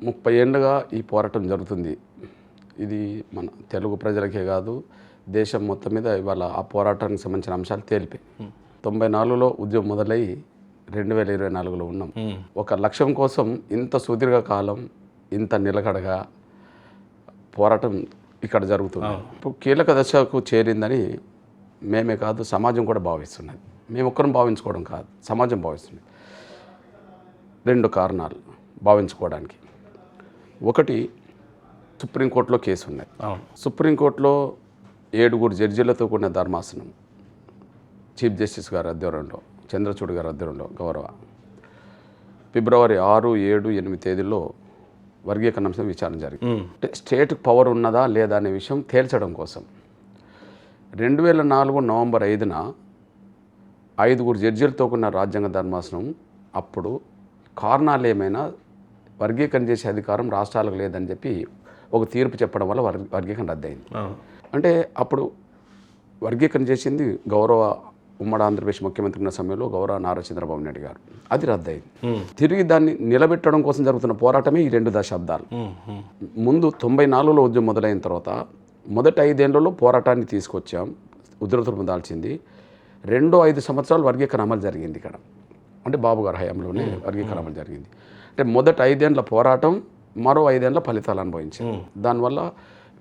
30 ఏళ్ళుగా ఈ పోరాటం జరుగుతుంది. ఇది మన తెలుగు ప్రజలకే కాదు, దేశం మొత్తం మీద ఇవాళ ఆ పోరాటానికి సంబంధించిన అంశాలు తేలిపాయి. 94లో ఉద్యమం మొదలై 2024లో ఉన్నాం. ఒక లక్ష్యం కోసం ఇంత సుదీర్ఘ కాలం, ఇంత నిలకడగా పోరాటం ఇక్కడ జరుగుతుంది. ఇప్పుడు కీలక దశకు చేరిందని మేమే కాదు, సమాజం కూడా భావిస్తున్నది. మేము ఒక్కరం భావించుకోవడం కాదు, సమాజం భావిస్తుంది. 2 కారణాలు భావించుకోవడానికి. ఒకటి, సుప్రీంకోర్టులో కేసు ఉన్నది. సుప్రీంకోర్టులో 7 జడ్జీలతో కూడిన ధర్మాసనం, చీఫ్ జస్టిస్ గారి ఆధ్వర్యంలో, చంద్రచూడ్ గారి ఆధ్వర్యంలో గౌరవ ఫిబ్రవరి 6, 7, 8 తేదీల్లో వర్గీకరణ అంశం విచారణ జరిగింది. అంటే స్టేట్కి పవర్ ఉన్నదా లేదా అనే విషయం తేల్చడం కోసం 2004 నవంబర్ 5న 5 జడ్జీలతో కూడిన రాజ్యాంగ ధర్మాసనం అప్పుడు కారణాలు ఏమైనా వర్గీకరణ చేసే అధికారం రాష్ట్రాలకు లేదని చెప్పి ఒక తీర్పు చెప్పడం వల్ల వర్గీకరణ రద్దయింది. అంటే అప్పుడు వర్గీకరణ చేసింది గౌరవ ఉమ్మడి ఆంధ్రప్రదేశ్ ముఖ్యమంత్రి ఉన్న సమయంలో గౌరవ నారా చంద్రబాబు నాయుడు గారు. అది రద్దయింది. తిరిగి దాన్ని నిలబెట్టడం కోసం జరుగుతున్న పోరాటమే ఈ 2 దశాబ్దాలు. ముందు 94లో ఉద్యమం మొదలైన తర్వాత మొదటి 5 ఏళ్లలో పోరాటాన్ని తీసుకొచ్చాం, ఉధృతం దాల్చింది. 5 సంవత్సరాలు వర్గీకరణ అమలు జరిగింది ఇక్కడ. అంటే బాబు గారి హయాంలోనే వర్గీకరణ అమలు జరిగింది. అంటే మొదటి 5 ఏళ్ల పోరాటం, మరో 5 ఏళ్ల ఫలితాలు అనుభవించాం. దానివల్ల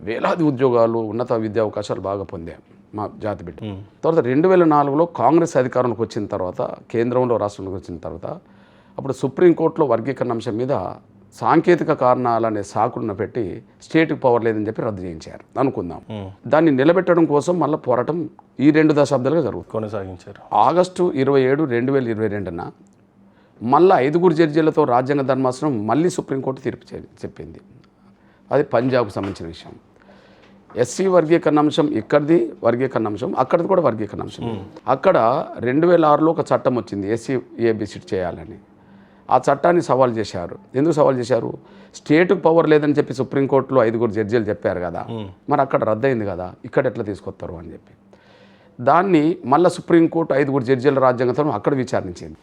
వేలాది ఉద్యోగాలు, ఉన్నత విద్యా అవకాశాలు బాగా పొందాం మా జాతి బిడ్డ. తర్వాత 2004లో కాంగ్రెస్ అధికారంలోకి వచ్చిన తర్వాత, కేంద్రంలో రాష్ట్రంలోకి వచ్చిన తర్వాత, అప్పుడు సుప్రీంకోర్టులో వర్గీకరణ అంశం మీద సాంకేతిక కారణాలనే సాకులను పెట్టి స్టేట్కి పవర్ లేదని చెప్పి రద్దు చేయించారు అనుకుందాం. దాన్ని నిలబెట్టడం కోసం మళ్ళీ పోరాటం ఈ 2 దశాబ్దాలుగా జరుగుతుంది, కొనసాగించారు. ఆగస్టు 27, 2022న మళ్ళీ 5 జడ్జీలతో రాజ్యాంగ ధర్మాసనం మళ్ళీ సుప్రీంకోర్టు తీర్పు చెప్పింది. అది పంజాబ్కు సంబంధించిన విషయం. ఎస్సీ వర్గీకరణ అంశం ఇక్కడిది వర్గీకరణ అంశం, అక్కడిది కూడా వర్గీకరణ అంశం. అక్కడ 2006లో ఒక చట్టం వచ్చింది, ఎస్సీ ఏబిసి చేయాలని. ఆ చట్టాన్ని సవాల్ చేశారు. ఎందుకు సవాల్ చేశారు? స్టేట్కి పవర్ లేదని చెప్పి సుప్రీంకోర్టులో 5 జడ్జీలు చెప్పారు కదా, మరి అక్కడ రద్దయింది కదా, ఇక్కడ ఎట్లా తీసుకొస్తారు అని చెప్పి దాన్ని మళ్ళీ సుప్రీంకోర్టు 5 జడ్జీల రాజ్యాంగం అక్కడ విచారించింది.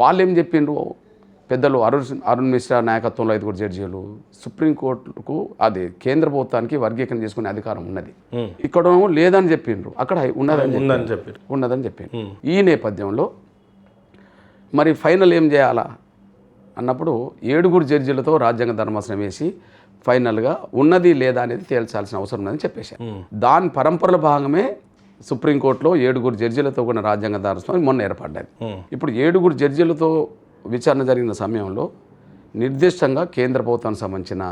వాళ్ళు ఏం చెప్పిండ్రు, పెద్దలు అరుణ్ మిశ్రా నాయకత్వంలో 5 జడ్జీలు సుప్రీంకోర్టుకు అది కేంద్ర ప్రభుత్వానికి వర్గీకరణ చేసుకునే అధికారం ఉన్నది, ఇక్కడ లేదని చెప్పిండ్రు, అక్కడ ఉన్నదని చెప్పిండ్రు. ఈ నేపథ్యంలో మరి ఫైనల్ ఏం చేయాలా అన్నప్పుడు 7 జడ్జీలతో రాజ్యాంగ ధర్మాసనం వేసి ఫైనల్గా ఉన్నది లేదా అనేది తేల్చాల్సిన అవసరం ఉందని చెప్పేశారు. దాని పరంపరల భాగమే సుప్రీంకోర్టులో 7 జడ్జీలతో కూడిన రాజ్యాంగ ధర్మాసనం మొన్న ఏర్పడ్డది. ఇప్పుడు 7 జడ్జీలతో విచారణ జరిగిన సమయంలో నిర్దిష్టంగా కేంద్ర ప్రభుత్వానికి సంబంధించిన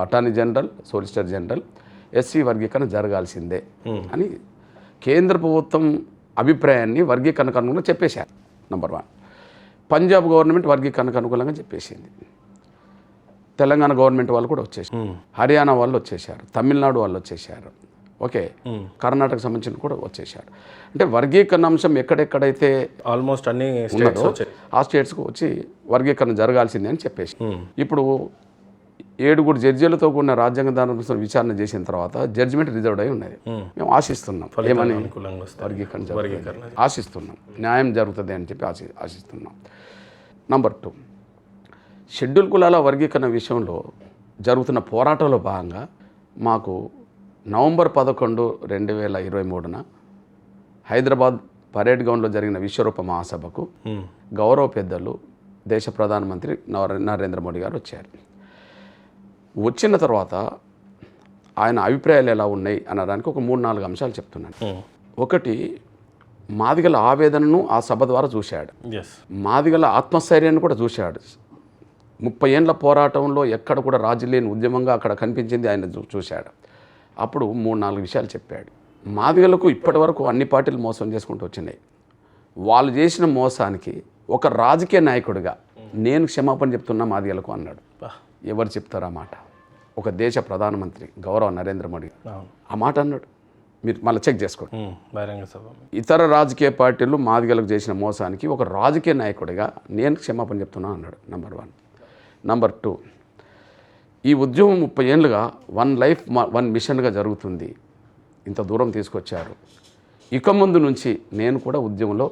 attorney general, solicitor general SC వర్గీకరణ జరగాల్సిందే అని కేంద్ర ప్రభుత్వం అభిప్రాయాన్ని వర్గీకరణకు అనుగుణంగా చెప్పేశారు. నంబర్ 1. పంజాబ్ గవర్నమెంట్ వర్గీకరణకు అనుకూలంగా చెప్పేసింది. తెలంగాణ గవర్నమెంట్ వాళ్ళు కూడా వచ్చేసారు, హర్యానా వాళ్ళు వచ్చేసారు, తమిళనాడు వాళ్ళు వచ్చేసారు, ఓకే, కర్ణాటక సంబంధించిన కూడా వచ్చేసారు. అంటే వర్గీకరణ అంశం ఎక్కడెక్కడైతే ఆల్మోస్ట్ అన్ని ఉన్నదో ఆ స్టేట్స్కు వచ్చి వర్గీకరణ జరగాల్సిందే అని చెప్పేసి ఇప్పుడు 7 జడ్జీలతో కూడిన రాజ్యాంగ ధర్మాసనం విచారణ చేసిన తర్వాత జడ్జిమెంట్ రిజర్వ్డ్ అయి ఉన్నది. మేము ఆశిస్తున్నాం ఏమని, వర్గీకరణ ఆశిస్తున్నాం, న్యాయం జరుగుతుంది అని చెప్పి ఆశిస్తున్నాం. నంబర్ 2, షెడ్యూల్ కులాల వర్గీకరణ విషయంలో జరుగుతున్న పోరాటంలో భాగంగా మాకు నవంబర్ 11, 2023న హైదరాబాద్ పరేడ్ గ్రౌండ్లో జరిగిన విశ్వరూప మహాసభకు గౌరవ పెద్దలు దేశ ప్రధానమంత్రి నరేంద్ర మోడీ గారు వచ్చారు. వచ్చిన తర్వాత ఆయన అభిప్రాయాలు ఎలా ఉన్నాయి అనడానికి ఒక 3-4 అంశాలు చెప్తున్నాను. ఒకటి, మాదిగల ఆవేదనను ఆ సభ ద్వారా చూశాడు, మాదిగల ఆత్మస్థైర్యాన్ని కూడా చూశాడు. 30 ఏళ్ల పోరాటంలో ఎక్కడ కూడా రాజీ లేని ఉద్యమంగా అక్కడ కనిపించింది ఆయన చూశాడు. అప్పుడు 3-4 విషయాలు చెప్పాడు. మాదిగలకు ఇప్పటి వరకు అన్ని పార్టీలు మోసం చేసుకుంటూ వచ్చినాయి. వాళ్ళు చేసిన మోసానికి ఒక రాజకీయ నాయకుడిగా నేను క్షమాపణ చెప్తున్నా మాదిగలకు అన్నాడు. ఎవరు చెప్తారు ఆ మాట? ఒక దేశ ప్రధానమంత్రి గౌరవ నరేంద్ర మోడీ ఆ మాట అన్నాడు. మీరు మళ్ళీ చెక్ చేసుకోండి. ఇతర రాజకీయ పార్టీలు మాదిగలకు చేసిన మోసానికి ఒక రాజకీయ నాయకుడిగా నేను క్షమాపణ చెప్తున్నా అన్నాడు. నంబర్ 1. నంబర్ 2, ఈ ఉద్యమం 30 ఏళ్ళుగా 1 లైఫ్ 1 మిషన్గా జరుగుతుంది. ఇంత దూరం తీసుకొచ్చారు. ఇక ముందు నుంచి నేను కూడా ఉద్యమంలో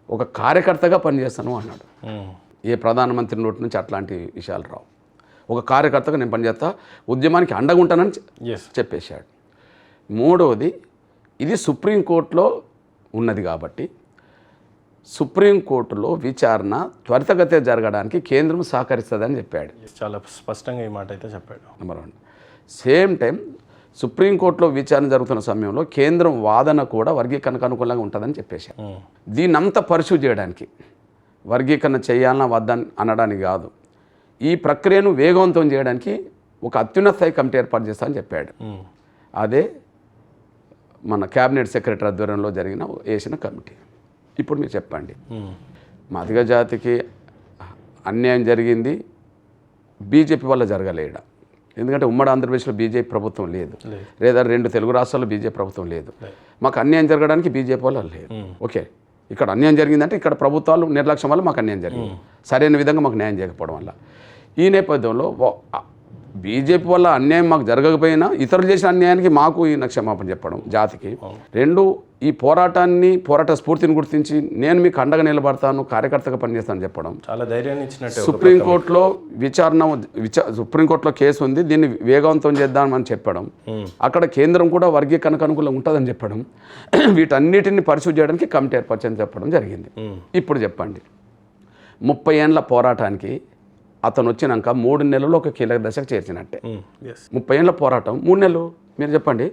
ఒక కార్యకర్తగా పనిచేస్తాను అన్నాడు. ఏ ప్రధానమంత్రి నోటి నుంచి అట్లాంటి విషయాలు రావు. ఒక కార్యకర్తగా నేను పనిచేస్తా, ఉద్యమానికి అండగా ఉంటానని చెప్పేశాడు. మూడవది, ఇది సుప్రీంకోర్టులో ఉన్నది కాబట్టి సుప్రీంకోర్టులో విచారణ త్వరితగతిన జరగడానికి కేంద్రం సహకరిస్తుందని చెప్పాడు. చాలా స్పష్టంగా ఈ మాట అయితే చెప్పాడు. నెంబర్ 1. సేమ్ టైం సుప్రీంకోర్టులో విచారణ జరుగుతున్న సమయంలో కేంద్రం వాదన కూడా వర్గీకరణకు అనుకూలంగా ఉంటుందని చెప్పేశారు. దీన్నంతా పరిశీలి చేయడానికి, వర్గీకరణ చేయాలన్నా వద్దని అనడానికి కాదు, ఈ ప్రక్రియను వేగవంతం చేయడానికి ఒక అత్యున్నత స్థాయి కమిటీ ఏర్పాటు చేస్తామని చెప్పాడు. అదే మన క్యాబినెట్ సెక్రటరీ ఆధ్వర్యంలో వేసిన కమిటీ. ఇప్పుడు మీరు చెప్పండి, మాదిగ జాతికి అన్యాయం జరిగింది బీజేపీ వల్ల జరగలేడ. ఎందుకంటే ఉమ్మడి ఆంధ్రప్రదేశ్లో బీజేపీ ప్రభుత్వం లేదు, లేదా 2 తెలుగు రాష్ట్రాల్లో బీజేపీ ప్రభుత్వం లేదు. మాకు అన్యాయం జరగడానికి బీజేపీ వల్ల లేదు. ఓకే, ఇక్కడ అన్యాయం జరిగిందంటే ఇక్కడ ప్రభుత్వాలు నిర్లక్ష్యం వల్ల మాకు అన్యాయం జరిగింది, సరైన విధంగా మాకు న్యాయం చేయకపోవడం వల్ల. ఈ నేపథ్యంలో బీజేపీ వల్ల అన్యాయం మాకు జరగకపోయినా ఇతరులు చేసిన అన్యాయానికి మాకు ఈయన క్షమాపణ చెప్పడం జాతికి. 2, ఈ పోరాట స్ఫూర్తిని గుర్తించి నేను మీకు అండగా నిలబడతాను, కార్యకర్తగా పనిచేస్తానని చెప్పడం. చాలా ధైర్యాన్ని ఇచ్చినట్టు. సుప్రీంకోర్టులో కేసు ఉంది, దీన్ని వేగవంతం చేద్దామని చెప్పడం. అక్కడ కేంద్రం కూడా వర్గీకరణకు అనుకూలంగా ఉంటుందని చెప్పడం. వీటన్నిటిని పరిశీలి చేయడానికి కమిటీ ఏర్పరచని చెప్పడం జరిగింది. ఇప్పుడు చెప్పండి, 30 ఏళ్ల పోరాటానికి అతను వచ్చినాక 3 నెలలు ఒక కీలక దశకు చేర్చినట్టే. 30 ఏళ్ల పోరాటం 3 నెలలు. మీరు చెప్పండి,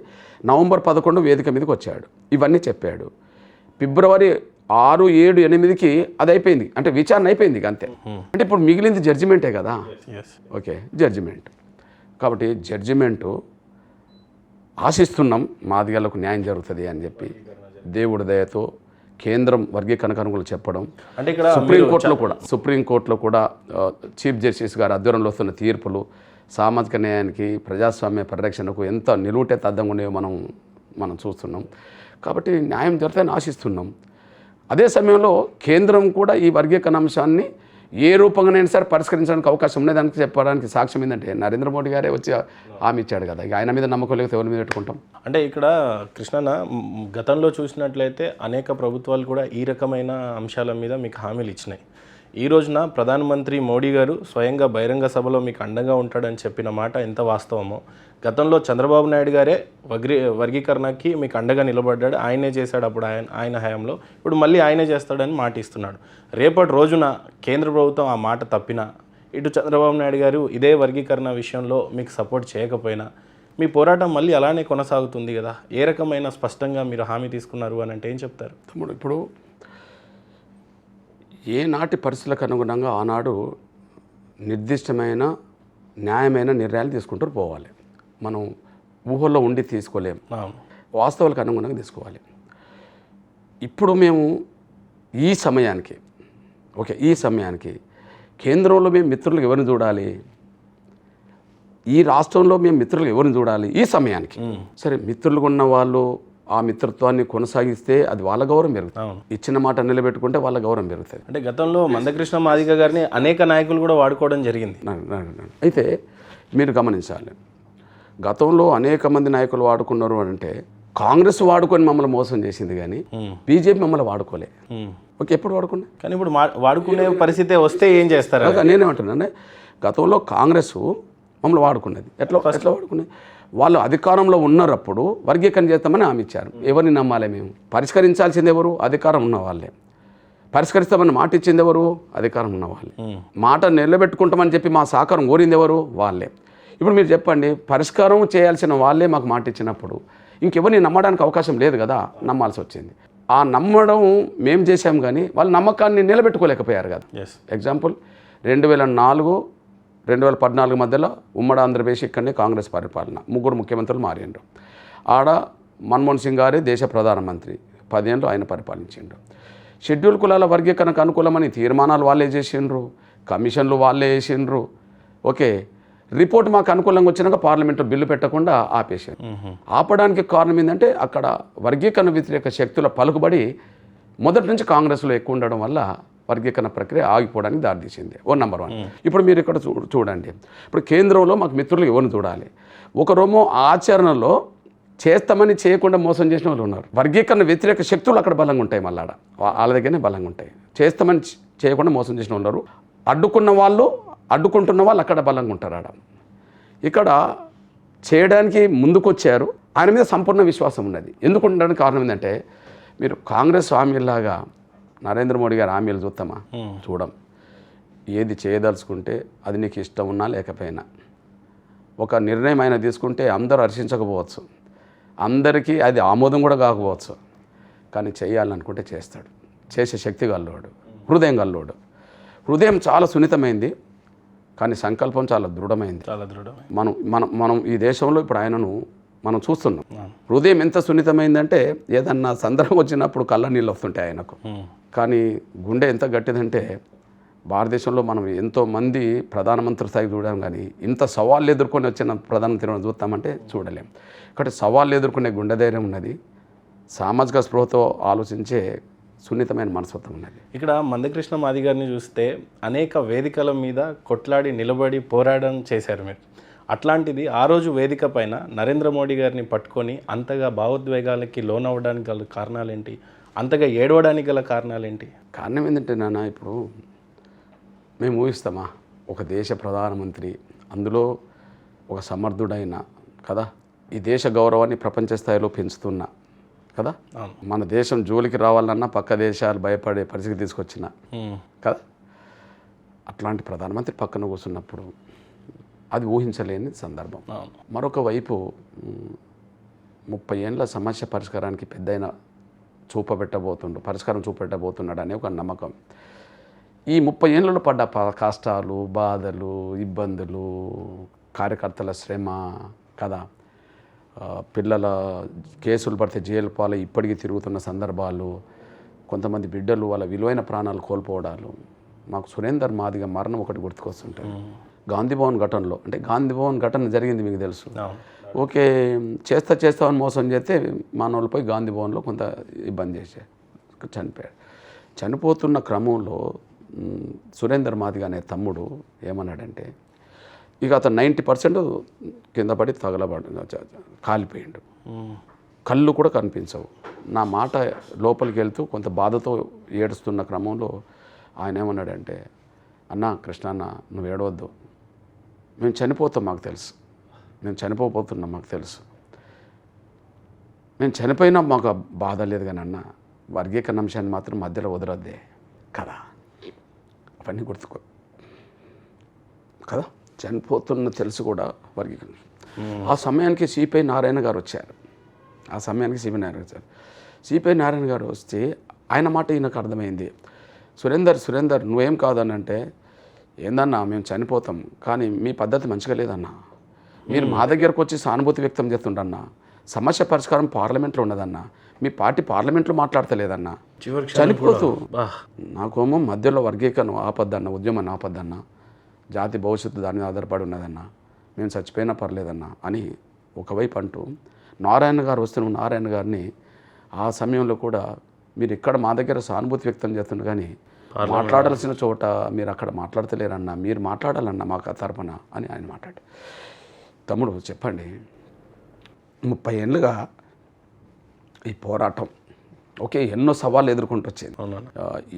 నవంబర్ 11 వేదిక మీదకి వచ్చాడు, ఇవన్నీ చెప్పాడు. ఫిబ్రవరి 6, 7, 8కి అది అయిపోయింది, అంటే విచారణ అయిపోయింది అంతే. అంటే ఇప్పుడు మిగిలింది జడ్జిమెంటే కదా. Okay, judgement. కాబట్టి జడ్జిమెంటు ఆశిస్తున్నాం మాదిగలకు న్యాయం జరుగుతుంది అని చెప్పి దేవుడి దయతో కేంద్రం వర్గీకరణకు అనుకూలంగా చెప్పడం. అంటే ఇక్కడ సుప్రీంకోర్టులో కూడా చీఫ్ జస్టిస్ గారు ఆధ్వర్యంలో వస్తున్న తీర్పులు సామాజిక న్యాయానికి, ప్రజాస్వామ్య పరిరక్షణకు ఎంత నిలువుటెత్తద్దంగా ఉండేవో మనం చూస్తున్నాం. కాబట్టి న్యాయం జరుగుతుందని ఆశిస్తున్నాం. అదే సమయంలో కేంద్రం కూడా ఈ వర్గీకరణ అంశాన్ని ఏ రూపంగానైనా సరే పరిష్కరించడానికి అవకాశం ఉన్నదానికి చెప్పడానికి సాక్ష్యం ఏంటంటే నరేంద్ర మోడీ గారే వచ్చి హామీ ఇచ్చాడు కదా. ఇక ఆయన మీద నమ్మకం లేకపోతే ఎవరి మీద పెట్టుకుంటాం. అంటే ఇక్కడ కృష్ణన్న, గతంలో చూసినట్లయితే అనేక ప్రభుత్వాలు కూడా ఈ రకమైన అంశాల మీద మీకు హామీలు ఇచ్చినాయి. ఈ రోజున ప్రధానమంత్రి మోడీ గారు స్వయంగా బహిరంగ సభలో మీకు అండగా ఉంటాడని చెప్పిన మాట ఎంత వాస్తవమో, గతంలో చంద్రబాబు నాయుడు గారే వర్గీకరణకి మీకు అండగా నిలబడ్డాడు, ఆయనే చేశాడు అప్పుడు ఆయన హయాంలో, ఇప్పుడు మళ్ళీ ఆయనే చేస్తాడని మాట ఇస్తున్నాడు. రేపటి రోజున కేంద్ర ప్రభుత్వం ఆ మాట తప్పినా, ఇటు చంద్రబాబు నాయుడు గారు ఇదే వర్గీకరణ విషయంలో మీకు సపోర్ట్ చేయకపోయినా మీ పోరాటం మళ్ళీ అలానే కొనసాగుతుంది కదా. ఏ రకమైన స్పష్టంగా మీరు హామీ తీసుకున్నారు అని అంటే ఏం చెప్తారు? తమ్ముడు, ఇప్పుడు ఏనాటి పరిస్థితులకు అనుగుణంగా ఆనాడు నిర్దిష్టమైన న్యాయమైన నిర్ణయాలు తీసుకుంటూ పోవాలి. మనం ఊహల్లో ఉండి తీసుకోలేం, వాస్తవాలకు అనుగుణంగా తీసుకోవాలి. ఇప్పుడు మేము ఈ సమయానికి కేంద్రంలో మేము మిత్రులకు ఎవరిని చూడాలి, ఈ రాష్ట్రంలో మేము మిత్రులకు ఎవరిని చూడాలి ఈ సమయానికి. సరే, మిత్రులుగా ఉన్న వాళ్ళు ఆ మిత్రత్వాన్ని కొనసాగిస్తే అది వాళ్ళ గౌరవం పెరుగుతుంది, ఇచ్చిన మాట నిలబెట్టుకుంటే వాళ్ళ గౌరవం పెరుగుతుంది. అంటే గతంలో మందకృష్ణ మాదిగ గారిని అనేక నాయకులు కూడా వాడుకోవడం జరిగింది. అయితే మీరు గమనించాలి, గతంలో అనేక మంది నాయకులు వాడుకున్నారు అంటే కాంగ్రెస్ వాడుకొని మమ్మల్ని మోసం చేసింది, కానీ బీజేపీ మమ్మల్ని వాడుకోలే. ఓకే, ఎప్పుడు వాడుకున్నా, కానీ ఇప్పుడు వాడుకునే పరిస్థితి వస్తే ఏం చేస్తారు? నేనేమంటున్నాను, గతంలో కాంగ్రెస్ మమ్మల్ని వాడుకున్నది. ఎట్లా వాడుకున్నది? వాళ్ళు అధికారంలో ఉన్నప్పుడు వర్గీకరణ చేస్తామని హామీ ఇచ్చారు. ఎవరిని నమ్మాలి మేము? పరిష్కరించాల్సింది ఎవరు? అధికారం ఉన్న వాళ్ళే. పరిష్కరిస్తామని మాట ఇచ్చింది ఎవరు? అధికారం ఉన్న వాళ్ళే. మాట నిలబెట్టుకుంటామని చెప్పి మా సహకారం కోరింది ఎవరు? వాళ్ళే. ఇప్పుడు మీరు చెప్పండి, పరిష్కారం చేయాల్సిన వాళ్ళే మాకు మాట ఇచ్చినప్పుడు ఇంకెవరిని నమ్మడానికి అవకాశం లేదు కదా, నమ్మాల్సి వచ్చింది. ఆ నమ్మడం మేము చేశాం, కానీ వాళ్ళ నమ్మకాన్ని నిలబెట్టుకోలేకపోయారు కదా. ఎగ్జాంపుల్, 2004, 2014 మధ్యలో ఉమ్మడి ఆంధ్రప్రదేశ్ ఇక్కడనే కాంగ్రెస్ పరిపాలన, 3 ముఖ్యమంత్రులు మారిండ్రు. ఆడ మన్మోహన్ సింగ్ గారే దేశ ప్రధానమంత్రి, 10 ఏళ్ళు ఆయన పరిపాలించిండ్రు. షెడ్యూల్ కులాల వర్గీకరణకు అనుకూలమని తీర్మానాలు వాళ్ళే చేసిండ్రు, కమిషన్లు వాళ్ళే వేసిండ్రు. ఓకే, రిపోర్ట్ మాకు అనుకూలంగా వచ్చినాక పార్లమెంట్లో బిల్లు పెట్టకుండా ఆపేశారు. ఆపడానికి కారణం ఏంటంటే అక్కడ వర్గీకరణ వ్యతిరేక శక్తుల పలుకుబడి మొదటి నుంచి కాంగ్రెస్లో ఎక్కువ ఉండడం వల్ల వర్గీకరణ ప్రక్రియ ఆగిపోవడానికి దారితీసింది. నెంబర్ 1. ఇప్పుడు మీరు ఇక్కడ చూడండి, ఇప్పుడు కేంద్రంలో మాకు మిత్రులు ఎవరిని చూడాలి? ఒకరోమో ఆచరణలో చేస్తామని చేయకుండా మోసం చేసిన వాళ్ళు ఉన్నారు. వర్గీకరణ వ్యతిరేక శక్తులు అక్కడ బలంగా ఉంటాయి, మళ్ళీ వాళ్ళ దగ్గరనే బలంగా ఉంటాయి. చేస్తామని చేయకుండా మోసం చేసిన ఉన్నారు. అడ్డుకున్న వాళ్ళు అడ్డుకుంటున్న వాళ్ళు అక్కడ బలంగా ఉంటారు. ఆడ ఇక్కడ చేయడానికి ముందుకొచ్చారు. ఆయన మీద సంపూర్ణ విశ్వాసం ఉన్నది. ఎందుకు ఉండడానికి కారణం ఏంటంటే, మీరు కాంగ్రెస్ హామీలాగా నరేంద్ర మోడీ గారు హామీలు చూస్తామా? చూడం. ఏది చేయదలుచుకుంటే అది నీకు ఇష్టం ఉన్నా లేకపోయినా, ఒక నిర్ణయం ఆయన తీసుకుంటే అందరూ హర్షించకపోవచ్చు, అందరికీ అది ఆమోదం కూడా కాకపోవచ్చు, కానీ చేయాలనుకుంటే చేస్తాడు. చేసే శక్తి గల్లోడు, హృదయం గల్లోడు. హృదయం చాలా సున్నితమైంది, కానీ సంకల్పం చాలా దృఢమైంది. చాలా దృఢమైంది. మనం మనం మనం ఈ దేశంలో ఇప్పుడు ఆయనను మనం చూస్తున్నాం. హృదయం ఎంత సున్నితమైందంటే ఏదన్నా సందర్భం వచ్చినప్పుడు కళ్ళ నీళ్ళు వస్తుంటాయి ఆయనకు. కానీ గుండె ఎంత గట్టిదంటే, భారతదేశంలో మనం ఎంతోమంది ప్రధానమంత్రి స్థాయికి చూడాం, కానీ ఇంత సవాళ్ళు ఎదుర్కొని వచ్చిన ప్రధానమంత్రిని చూస్తామంటే చూడలేం. కాబట్టి సవాళ్ళు ఎదుర్కొనే గుండె ధైర్యం ఉన్నది, సామాజిక స్పృహతో ఆలోచించే సున్నితమైన మనస్తత్వం ఉన్నది. ఇక్కడ మందకృష్ణ మాది గారిని చూస్తే అనేక వేదికల మీద కొట్లాడి నిలబడి పోరాటం చేశారు మీరు. అట్లాంటిది ఆ రోజు వేదిక పైన నరేంద్ర మోడీ గారిని పట్టుకొని అంతగా భావోద్వేగాలకి లోనవ్వడానికి గల కారణాలేంటి? అంతగా ఏడవడానికి గల కారణాలేంటి? కారణం ఏంటంటే నాన్న, ఇప్పుడు మేము ఊహిస్తామా, ఒక దేశ ప్రధానమంత్రి, అందులో ఒక సమర్థుడైన కదా, ఈ దేశ గౌరవాన్ని ప్రపంచ స్థాయిలో పెంచుతున్నా కదా, మన దేశం జోలికి రావాలన్నా పక్క దేశాలు భయపడే పరిస్థితి తీసుకొచ్చిన కదా, అట్లాంటి ప్రధానమంత్రి పక్కన కూర్చున్నప్పుడు అది ఊహించలేని సందర్భం. మరొక వైపు 30 ఏళ్ళ సమస్య పరిష్కారానికి పెద్దయిన పరిష్కారం చూపెట్టబోతున్నాడు అనే ఒక నమ్మకం. ఈ 30 ఏళ్ళలో పడ్డ కష్టాలు, బాధలు, ఇబ్బందులు, కార్యకర్తల శ్రమ కదా, పిల్లల కేసులు పడితే జైలు పాలు ఇప్పటికీ తిరుగుతున్న సందర్భాలు, కొంతమంది బిడ్డలు వాళ్ళ విలువైన ప్రాణాలు కోల్పోవడాలు, మాకు సురేందర్ మాదిగ మరణం ఒకటి గుర్తుకొస్తుంటాయి. గాంధీభవన్ ఘటనలో, అంటే గాంధీభవన్ ఘటన జరిగింది మీకు తెలుసు. ఓకే, చేస్తామని మోసం చేస్తే మానవులు పోయి గాంధీభవన్లో కొంత ఇబ్బంది చేసే చనిపోయాడు. చనిపోతున్న క్రమంలో సురేందర్ మాదిగ అనే తమ్ముడు ఏమన్నాడంటే, ఇక అతను 90% కింద పడి కాలిపోయిండు, కళ్ళు కూడా కనిపించవు. నా మాట లోపలికి వెళ్తూ కొంత బాధతో ఏడుస్తున్న క్రమంలో ఆయన ఏమన్నాడంటే, అన్నా కృష్ణన్న, నువ్వు ఏడవద్దు, మేము చనిపోతాం మాకు తెలుసు, మేము చనిపోతున్నాం మాకు తెలుసు, మేము చనిపోయినా మాకు బాధ లేదు, కానీ అన్న వర్గీకరణ అంశాన్ని మాత్రం మధ్యలో వదలొద్దే కదా, అవన్నీ గుర్తుకో కదా, చనిపోతున్న తెలుసు కూడా వర్గీకరణ. ఆ సమయానికి సిపిఐ నారాయణ గారు వచ్చారు. సిపిఐ నారాయణ గారు వస్తే ఆయన మాట ఈయనకు అర్థమైంది. సురేందర్ నువ్వేం కాదని అంటే, ఏందన్నా మేము చనిపోతాం, కానీ మీ పద్ధతి మంచిగా లేదన్నా, మీరు మా దగ్గరకు వచ్చి సానుభూతి వ్యక్తం చేస్తుండన్నా, సమస్య పరిష్కారం పార్లమెంట్లో ఉన్నదన్నా, మీ పార్టీ పార్లమెంట్లో మాట్లాడతలేదన్నా, చనిపోతూ నాకేమో మధ్యలో వర్గీకరణ ఆపద్దన్న, ఉద్యమాన్ని ఆపద్దన్నా, జాతి భవిష్యత్తు దాని మీద ఆధారపడి ఉన్నదన్నా, మేము చచ్చిపోయినా పర్లేదన్నా అని ఒకవైపు అంటూ, నారాయణ గారు వస్తున్న నారాయణ గారిని ఆ సమయంలో కూడా మీరు ఇక్కడ మా దగ్గర సానుభూతి వ్యక్తం చేస్తున్నారు, కానీ మాట్లాడాల్సిన చోట మీరు అక్కడ మాట్లాడతలేరన్నా, మీరు మాట్లాడాలన్నా మాకు తరపున అని ఆయన మాట్లాడు. తమ్ముడు చెప్పండి, 30 ఏళ్ళుగా ఈ పోరాటం ఓకే, ఎన్నో సవాళ్ళు ఎదుర్కొంటూ వచ్చింది,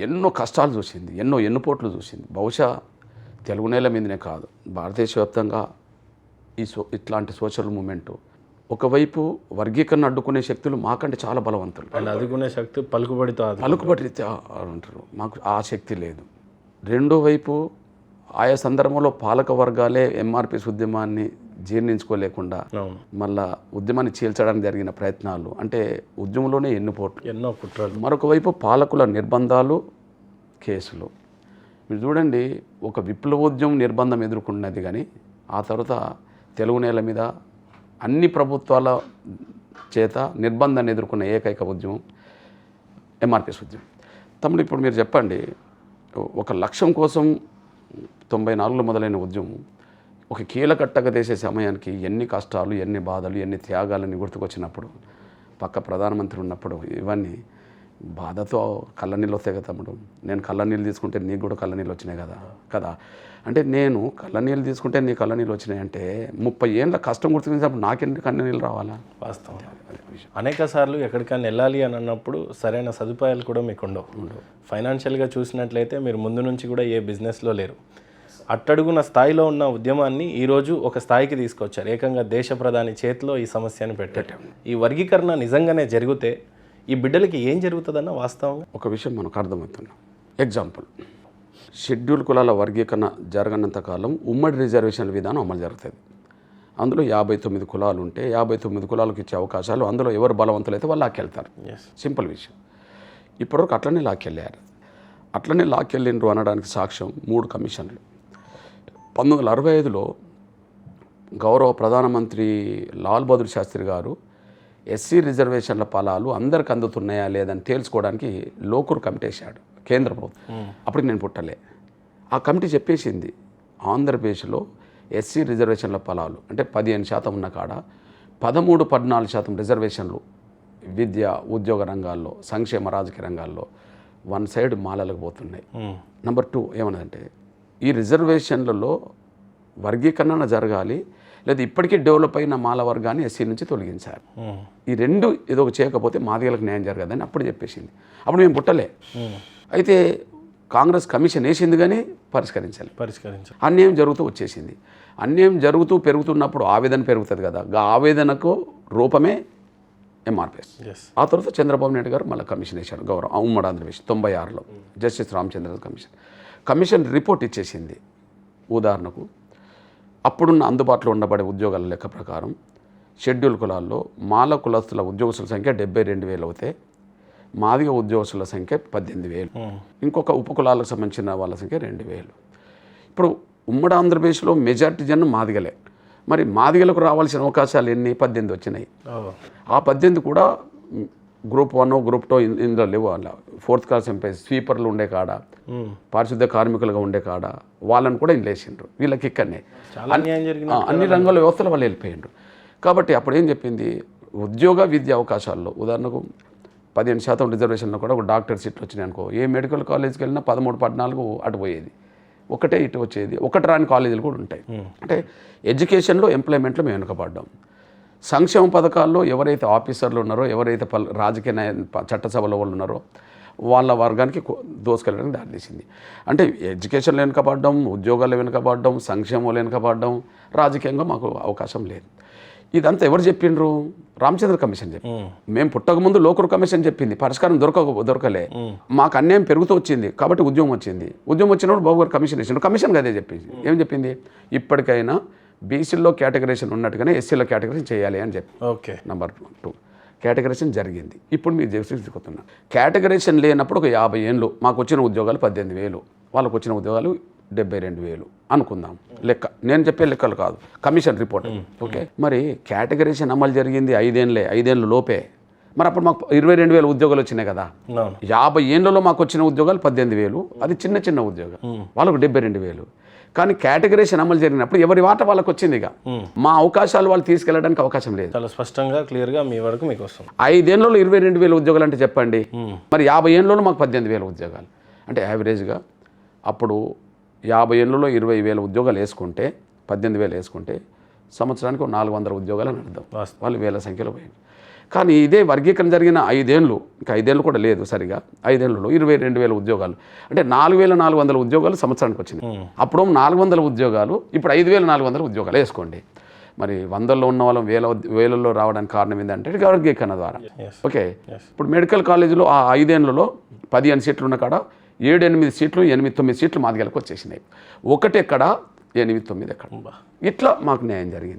ఎన్నో కష్టాలు చూసింది, ఎన్నో ఎన్నుపోట్లు చూసింది. బహుశా తెలుగు నేల మీదనే కాదు, భారతదేశ వ్యాప్తంగా ఇట్లాంటి సోషల్ మూమెంటు, ఒకవైపు వర్గీకరణ అడ్డుకునే శక్తులు మాకంటే చాలా బలవంతులు, అడ్డుకునే శక్తి పలుకుబడితో అంటారు, మాకు ఆ శక్తి లేదు. రెండో వైపు ఆయా సందర్భంలో పాలక వర్గాలే ఎంఆర్పిఎస్ ఉద్యమాన్ని జీర్ణించుకోలేకుండా మళ్ళా ఉద్యమాన్ని చీల్చడానికి జరిగిన ప్రయత్నాలు, అంటే ఉద్యమంలోనే ఎన్నో కుట్రలు. మరొక వైపు పాలకుల నిర్బంధాలు, కేసులు. మీరు చూడండి, ఒక విప్లవోద్యమం నిర్బంధం ఎదుర్కొన్నది, కానీ ఆ తర్వాత తెలుగు నేల మీద అన్ని ప్రభుత్వాల చేత నిర్బంధాన్ని ఎదుర్కొన్న ఏకైక ఉద్యమం ఎంఆర్పిఎస్ ఉద్యమం. తమ్ముడు ఇప్పుడు మీరు చెప్పండి, ఒక లక్ష్యం కోసం 94లో మొదలైన ఉద్యమం ఒక కీలకట్టగా చేసే సమయానికి ఎన్ని కష్టాలు, ఎన్ని బాధలు, ఎన్ని త్యాగాలని గుర్తుకొచ్చినప్పుడు, పక్క ప్రధానమంత్రి ఉన్నప్పుడు ఇవన్నీ బాధతో కళ్ళనీళ్ళు వస్తాయి కదా తమ్ముడు. నేను కళ్ళనీళ్ళు తీసుకుంటే నీకు కూడా కళ్ళనీళ్ళు వచ్చినాయి కదా. అంటే నేను కళ్ళనీళ్ళు తీసుకుంటే నీ కళ్ళనీళ్ళు వచ్చినాయి అంటే 30 ఏళ్ళ కష్టం గుర్తుకున్నప్పుడు నాకెన్ని కళ్ళనీళ్ళు రావాలా? వాస్తవం. అనేక సార్లు ఎక్కడికైనా వెళ్ళాలి అని అన్నప్పుడు సరైన సదుపాయాలు కూడా మీకు ఉండవు. ఫైనాన్షియల్గా చూసినట్లయితే మీరు ముందు నుంచి కూడా ఏ బిజినెస్లో లేరు. అట్టడుగున స్థాయిలో ఉన్న ఉద్యమాన్ని ఈరోజు ఒక స్థాయికి తీసుకొచ్చారు. ఏకంగా దేశ ప్రధాని చేతిలో ఈ సమస్యను పెట్టారు. ఈ వర్గీకరణ నిజంగానే జరిగితే ఈ బిడ్డలకి ఏం జరుగుతుందన్న వాస్తవంగా ఒక విషయం మనకు అర్థమవుతున్నాం. ఎగ్జాంపుల్, షెడ్యూల్ కులాల వర్గీకరణ జరగనంత కాలం ఉమ్మడి రిజర్వేషన్ల విధానం అమలు జరుగుతుంది. అందులో 59 కులాలు ఉంటే 59 కులాలకు ఇచ్చే అవకాశాలు, అందులో ఎవరు బలవంతులైతే వాళ్ళు లాక్కెళ్తారు. సింపుల్ విషయం. ఇప్పటివరకు అట్లనే లాక్కెళ్ళారు. అట్లనే లాక్కెళ్ళిండ్రు అనడానికి సాక్ష్యం 3 కమిషన్లు. 1965లో గౌరవ ప్రధానమంత్రి లాల్ బహదూర్ శాస్త్రి గారు ఎస్సీ రిజర్వేషన్ల ఫలాలు అందరికి అందుతున్నాయా లేదని తేల్చుకోవడానికి లోకూర్ కమిటీ వేశాడు కేంద్ర ప్రభుత్వం. అప్పటికి నేను పుట్టలే. ఆ కమిటీ చెప్పేసింది, ఆంధ్రప్రదేశ్లో ఎస్సీ రిజర్వేషన్ల ఫలాలు అంటే 15% ఉన్న కాడ 13-14% రిజర్వేషన్లు విద్య, ఉద్యోగ రంగాల్లో, సంక్షేమ రాజకీయ రంగాల్లో వన్ సైడ్ మాలలకు పోతున్నాయి. నెంబర్ 2 ఏమన్నదంటే, ఈ రిజర్వేషన్లలో వర్గీకరణ జరగాలి, లేదా ఇప్పటికీ డెవలప్ అయిన మాల వర్గాన్ని ఎస్సీ నుంచి తొలగించారు. ఈ రెండు ఏదో చేయకపోతే మాదిగలకు న్యాయం జరగదని అప్పుడు చెప్పేసింది. అప్పుడు మేము పుట్టలే. అయితే కాంగ్రెస్ కమిషన్ వేసింది కానీ పరిష్కరించాలి. అన్యాయం జరుగుతూ వచ్చేసింది. అన్యాయం జరుగుతూ పెరుగుతున్నప్పుడు ఆవేదన పెరుగుతుంది కదా, ఆ ఆవేదనకు రూపమే ఎంఆర్పిఎస్. ఆ తర్వాత చంద్రబాబు నాయుడు గారు మళ్ళీ కమిషన్ వేశారు, గౌరవ ఉమ్మడి ఆంధ్రప్రదేశ్ 96లో జస్టిస్ రామచంద్ర కమిషన్ రిపోర్ట్ ఇచ్చేసింది. ఉదాహరణకు అప్పుడున్న అందుబాటులో ఉండబడే ఉద్యోగాల లెక్క ప్రకారం షెడ్యూల్ కులాల్లో మాల కులస్తుల ఉద్యోగస్తుల సంఖ్య 72,000 అవుతే మాదిగ ఉద్యోగస్తుల సంఖ్య 18,000, ఇంకొక ఉపకులాలకు సంబంధించిన వాళ్ళ సంఖ్య 2,000. ఇప్పుడు ఉమ్మడి ఆంధ్రప్రదేశ్లో మెజార్టీ జనం మాదిగలే. మరి మాదిగలకు రావాల్సిన అవకాశాలు ఎన్ని? 18 వచ్చినాయి. ఆ 18 కూడా గ్రూప్ 1, గ్రూప్ 2 ఇందులో లేవు. అలా 4th క్లాస్ ఎంప్లాయీస్, స్వీపర్లు ఉండే కాడ, పారిశుద్ధ కార్మికులుగా ఉండే కాడ వాళ్ళని కూడా ఇండ్లేసిండ్రు. వీళ్ళకి ఇక్కడనే అన్ని రంగాల వ్యవస్థలు వాళ్ళు వెళ్ళిపోయిండ్రు. కాబట్టి అప్పుడు ఏం చెప్పింది, ఉద్యోగ విద్య అవకాశాల్లో ఉదాహరణకు 15% రిజర్వేషన్లో కూడా ఒక డాక్టర్ సీట్లు వచ్చినాయి అనుకో, ఏ మెడికల్ కాలేజ్కి వెళ్ళినా 13-14 అటు పోయేది, ఒకటే ఇటు వచ్చేది. ఒకటి రాని కాలేజీలు కూడా ఉంటాయి. అంటే ఎడ్యుకేషన్లో, ఎంప్లాయ్మెంట్లో మేము వెనుకబడ్డాం. సంక్షేమ పథకాల్లో ఎవరైతే ఆఫీసర్లు ఉన్నారో, ఎవరైతే రాజకీయ చట్టసభలో వాళ్ళు ఉన్నారో వాళ్ళ వర్గానికి దోసుకెళ్ళడానికి దారితీసింది. అంటే ఎడ్యుకేషన్లో వెనుకబడ్డం, ఉద్యోగాల్లో వెనుకబడ్డం, సంక్షేమంలో వెనుకబడ్డం, రాజకీయంగా మాకు అవకాశం లేదు. ఇదంతా ఎవరు చెప్పిండ్రు? రామచంద్ర కమిషన్ చెప్పి. మేము పుట్టకముందు లోకూర్ కమిషన్ చెప్పింది, పరిష్కారం దొరకలే. మాకు అన్యాయం పెరుగుతూ వచ్చింది కాబట్టి ఉద్యమం వచ్చింది. ఉద్యమం వచ్చినప్పుడు బాబు గారు కమిషన్ ఇచ్చిండ్రు. కమిషన్ అదే చెప్పింది. ఏం చెప్పింది? ఇప్పటికైనా బీసీల్లో కేటగరైజేషన్ ఉన్నట్టుగానే ఎస్సీలో కేటగరైజేషన్ చేయాలి అని చెప్పి. ఓకే. నెంబర్ 2 కేటగరైజేషన్ జరిగింది. ఇప్పుడు మీరు తీసుకుతున్నా కేటగరైజేషన్ లేనప్పుడు ఒక 50 ఏళ్ళు మాకు వచ్చిన ఉద్యోగాలు 18,000, వాళ్ళకు వచ్చిన ఉద్యోగాలు 72,000 అనుకుందాం. లెక్క నేను చెప్పే లెక్కలు కాదు, కమిషన్ రిపోర్ట్. ఓకే. మరి కేటగరైజేషన్ అమలు జరిగింది 5 ఏళ్ళ లోపే. మరి అప్పుడు మాకు 22,000 ఉద్యోగాలు వచ్చినాయి కదా. 50 ఏళ్ళలో మాకు వచ్చిన ఉద్యోగాలు 18,000, అది చిన్న ఉద్యోగం. వాళ్ళకు 72,000. కానీ కేటగరైజేషన్ అమలు జరిగినప్పుడు ఎవరి వాట వాళ్ళకి వచ్చింది. ఇక మా అవకాశాలు వాళ్ళు తీసుకెళ్ళడానికి అవకాశం లేదు. చాలా స్పష్టంగా క్లియర్గా మీ వరకు మీకు వస్తుంది. 5 ఏళ్ళలో 22,000 ఉద్యోగాలు అంటే చెప్పండి. మరి 50 ఏళ్ళలో మాకు 18,000 ఉద్యోగాలు అంటే యావరేజ్గా అప్పుడు 50 ఏళ్ళలో 20,000 ఉద్యోగాలు వేసుకుంటే 18,000 వేసుకుంటే సంవత్సరానికి 400 ఉద్యోగాలు అని అర్థం. వాళ్ళు వేల సంఖ్యలో పోయింది. కానీ ఇదే వర్గీకరణ జరిగిన 5 ఏళ్ళు, ఇంకా 5 ఏళ్ళు కూడా లేదు సరిగా, 5 ఏళ్ళలో 22,000 ఉద్యోగాలు అంటే 4,400 ఉద్యోగాలు సంవత్సరానికి వచ్చింది. అప్పుడు 400 ఉద్యోగాలు, ఇప్పుడు 5,400 ఉద్యోగాలు వేసుకోండి. మరి 100లో ఉన్న వాళ్ళం వేలలో రావడానికి కారణం ఏంటంటే వర్గీకరణ ద్వారా. ఓకే. ఇప్పుడు మెడికల్ కాలేజీలో ఆ 5 ఏళ్లలో 15 సీట్లు ఉన్న కాడ 7-8 సీట్లు, 8-9 సీట్లు మాదిగలకు వచ్చేసినాయి. ఒకటి ఎక్కడ, 8-9 ఎక్కడ. ఇట్లా మాకు న్యాయం జరిగింది.